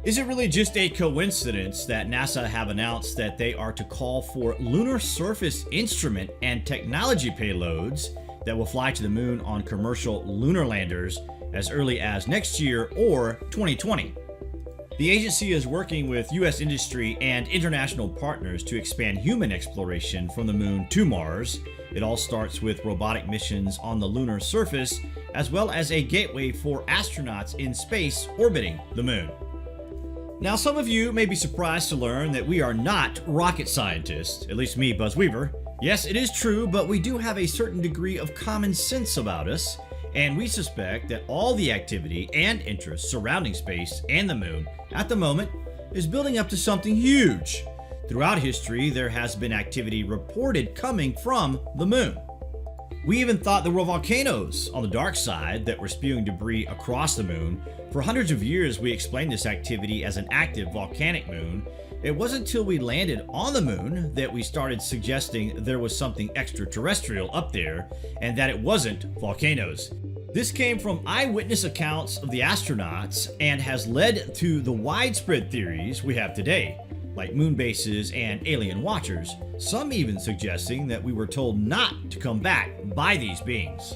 Is it really just a coincidence that NASA have announced that they are to call for lunar surface instrument and technology payloads that will fly to the moon on commercial lunar landers as early as next year or 2020? The agency is working with U.S. industry and international partners to expand human exploration from the moon to Mars. It all starts with robotic missions on the lunar surface, as well as a gateway for astronauts in space orbiting the moon. Now, some of you may be surprised to learn that we are not rocket scientists, at least me, Buzz Weaver. Yes, it is true, but we do have a certain degree of common sense about us, and we suspect that all the activity and interest surrounding space and the moon at the moment is building up to something huge. Throughout history, there has been activity reported coming from the moon. We even thought there were volcanoes on the dark side that were spewing debris across the moon. For hundreds of years, we explained this activity as an active volcanic moon. It wasn't until we landed on the moon that we started suggesting there was something extraterrestrial up there and that it wasn't volcanoes. This came from eyewitness accounts of the astronauts and has led to the widespread theories we have today, like moon bases and alien watchers, some even suggesting that we were told not to come back by these beings.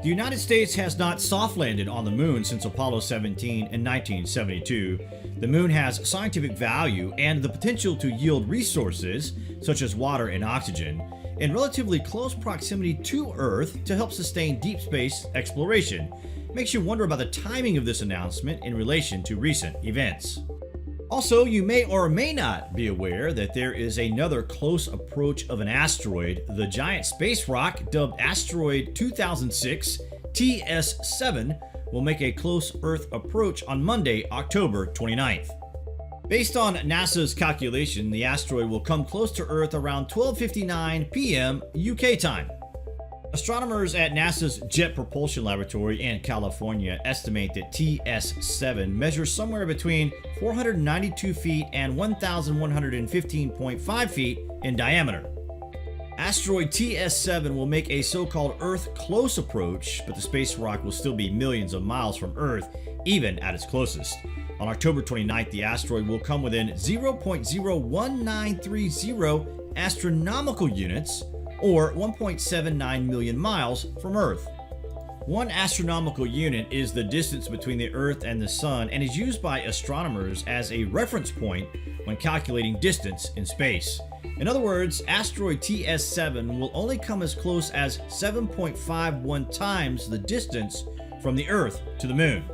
The United States has not soft landed on the moon since Apollo 17 in 1972. The moon has scientific value and the potential to yield resources, such as water and oxygen, in relatively close proximity to Earth to help sustain deep space exploration. Makes you wonder about the timing of this announcement in relation to recent events. Also, you may or may not be aware that there is another close approach of an asteroid. The giant space rock dubbed Asteroid 2006 TS7 will make a close Earth approach on Monday, October 29th. Based on NASA's calculation, the asteroid will come close to Earth around 12:59 p.m. UK time. Astronomers at NASA's Jet Propulsion Laboratory in California estimate that TS7 measures somewhere between 492 feet and 1,115.5 feet in diameter. Asteroid TS7 will make a so-called Earth close approach, but the space rock will still be millions of miles from Earth, even at its closest. On October 29th, the asteroid will come within 0.01930 astronomical units, or 1.79 million miles from Earth. 1 astronomical unit is the distance between the Earth and the Sun and is used by astronomers as a reference point when calculating distance in space. In other words, asteroid TS7 will only come as close as 7.51 times the distance from the Earth to the Moon.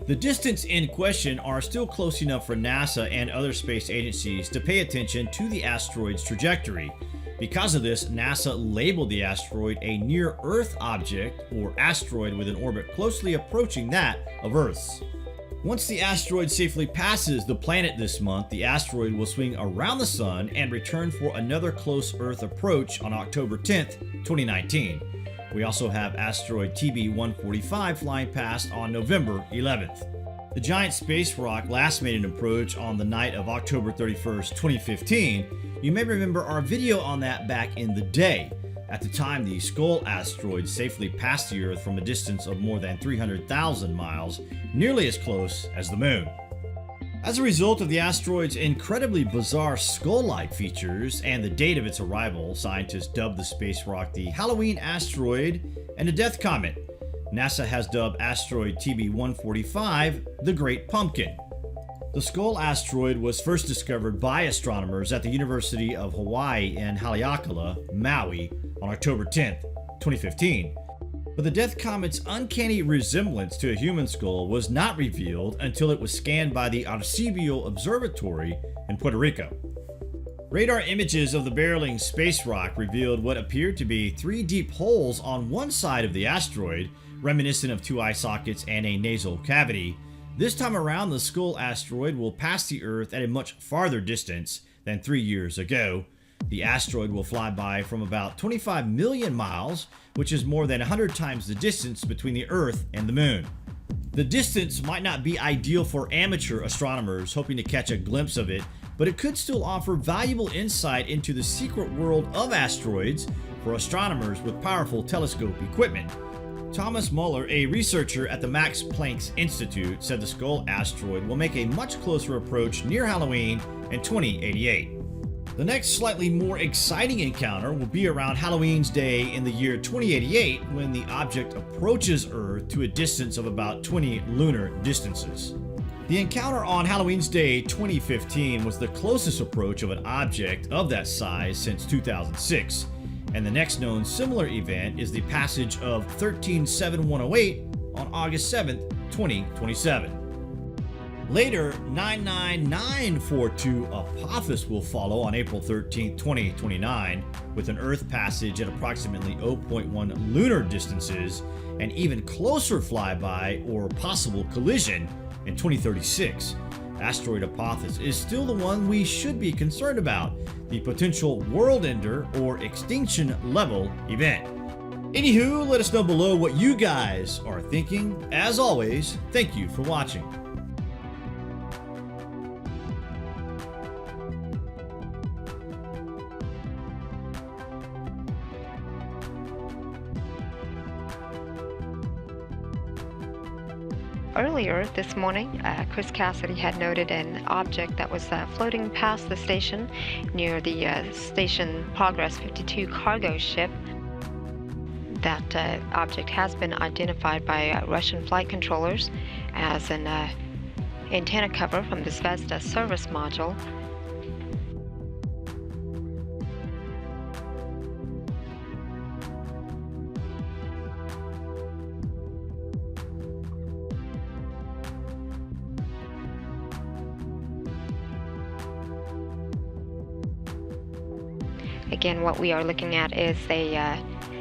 The distance in question are still close enough for NASA and other space agencies to pay attention to the asteroid's trajectory. Because of this, NASA labeled the asteroid a near-Earth object, or asteroid with an orbit closely approaching that of Earth's. Once the asteroid safely passes the planet this month, the asteroid will swing around the Sun and return for another close Earth approach on October 10th, 2019. We also have asteroid TB-145 flying past on November 11th. The giant space rock last made an approach on the night of October 31st, 2015. You may remember our video on that back in the day. At the time, the Skull asteroid safely passed the Earth from a distance of more than 300,000 miles, nearly as close as the Moon. As a result of the asteroid's incredibly bizarre skull-like features and the date of its arrival, scientists dubbed the space rock the Halloween asteroid and the Death Comet. NASA has dubbed asteroid TB-145 the Great Pumpkin. The Skull asteroid was first discovered by astronomers at the University of Hawaii in Haleakala, Maui, on October 10, 2015. But the Death Comet's uncanny resemblance to a human skull was not revealed until it was scanned by the Arecibo Observatory in Puerto Rico. Radar images of the barreling space rock revealed what appeared to be 3 deep holes on one side of the asteroid, reminiscent of 2 eye sockets and a nasal cavity. This time around, the Skull asteroid will pass the Earth at a much farther distance than 3 years ago. The asteroid will fly by from about 25 million miles, which is more than 100 times the distance between the Earth and the Moon. The distance might not be ideal for amateur astronomers hoping to catch a glimpse of it, but it could still offer valuable insight into the secret world of asteroids for astronomers with powerful telescope equipment. Thomas Muller, a researcher at the Max Planck Institute, said the Skull asteroid will make a much closer approach near Halloween in 2088. The next slightly more exciting encounter will be around Halloween's Day in the year 2088, when the object approaches Earth to a distance of about 20 lunar distances. The encounter on Halloween's Day 2015 was the closest approach of an object of that size since 2006, and the next known similar event is the passage of 137108 on August 7, 2027. Later, 99942 Apophis will follow on April 13, 2029, with an Earth passage at approximately 0.1 lunar distances, and even closer flyby or possible collision in 2036. Asteroid Apophis is still the one we should be concerned about, the potential world ender or extinction level event. Anywho, let us know below what you guys are thinking. As always, thank you for watching. Earlier this morning, Chris Cassidy had noted an object that was floating past the station near the Station Progress 52 cargo ship. That object has been identified by Russian flight controllers as an antenna cover from the Zvezda service module. Again, what we are looking at is a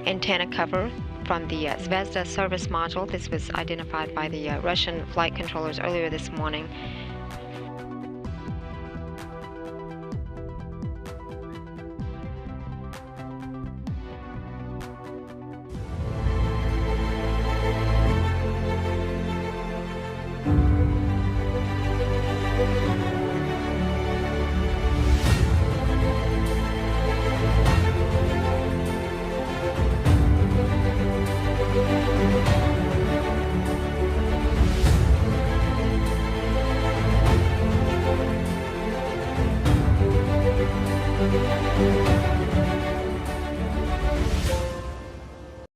antenna cover from the Zvezda service module. This was identified by the Russian flight controllers earlier this morning.